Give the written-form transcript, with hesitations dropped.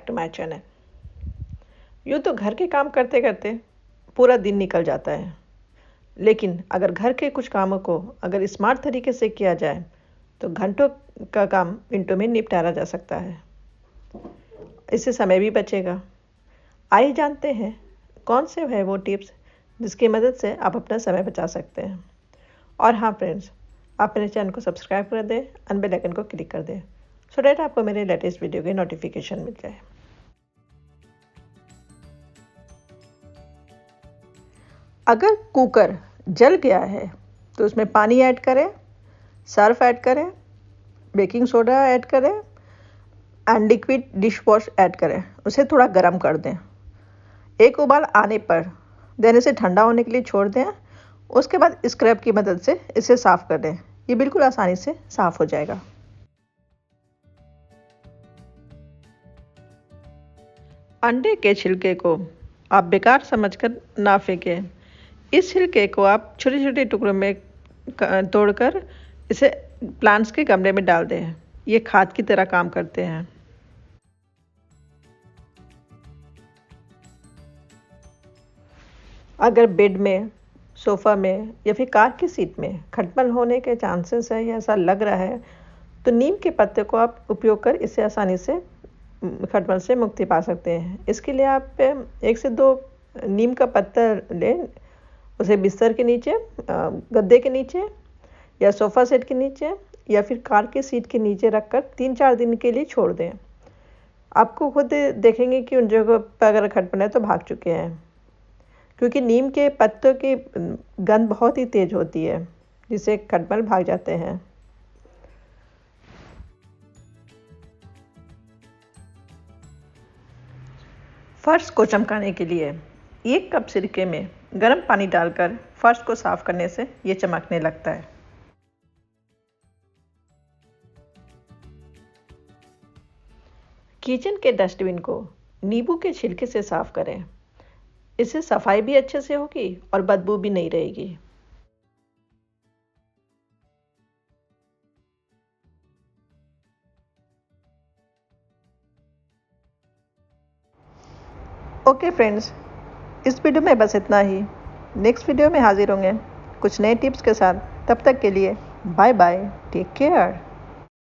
Back to my channel. यूँ तो घर के काम करते करते पूरा दिन निकल जाता है, लेकिन अगर घर के कुछ कामों को अगर स्मार्ट तरीके से किया जाए तो घंटों का काम मिनटों में निपटारा जा सकता है। इससे समय भी बचेगा। आइए जानते हैं कौन से है वो टिप्स जिसकी मदद से आप अपना समय बचा सकते हैं। और हाँ फ्रेंड्स, आप मेरे चैनल को सब्सक्राइब कर दें, बेल आइकन को क्लिक कर दें सो डैट आपको मेरे लेटेस्ट वीडियो की नोटिफिकेशन मिल जाए। अगर कुकर जल गया है तो उसमें पानी ऐड करें, सर्फ ऐड करें, बेकिंग सोडा ऐड करें and liquid dish wash add करें। उसे थोड़ा गर्म कर दें। एक उबाल आने पर देन इसे ठंडा होने के लिए छोड़ दें। उसके बाद स्क्रब की मदद से इसे साफ़ कर दें। ये बिल्कुल आसानी से साफ़ हो जाएगा। अंडे के छिलके को आप बेकार समझकर ना फेंकें। इस छिलके को आप छोटे छोटे टुकड़ों में तोड़कर इसे प्लांट्स के गमले में डाल दें। ये खाद की तरह काम करते हैं। अगर बेड में, सोफ़ा में या फिर कार की सीट में खटमल होने के चांसेस है या ऐसा लग रहा है तो नीम के पत्ते को आप उपयोग कर इससे आसानी से खटमल से मुक्ति पा सकते हैं। इसके लिए आप 1 से 2 नीम का पत्ता लें, उसे बिस्तर के नीचे, गद्दे के नीचे या सोफ़ा सेट के नीचे या फिर कार की सीट के नीचे रखकर 3-4 दिन के लिए छोड़ दें। आपको खुद देखेंगे कि उन जगह पर अगर खटमल है तो भाग चुके हैं, क्योंकि नीम के पत्तों की गंध बहुत ही तेज होती है जिससे खटमल भाग जाते हैं। फर्श को चमकाने के लिए 1 कप सिरके में गर्म पानी डालकर फर्श को साफ करने से ये चमकने लगता है। किचन के डस्टबिन को नींबू के छिलके से साफ करें। इससे सफाई भी अच्छे से होगी और बदबू भी नहीं रहेगी। ओके फ्रेंड्स, इस वीडियो में बस इतना ही। नेक्स्ट वीडियो में हाजिर होंगे कुछ नए टिप्स के साथ। तब तक के लिए बाय बाय, टेक केयर।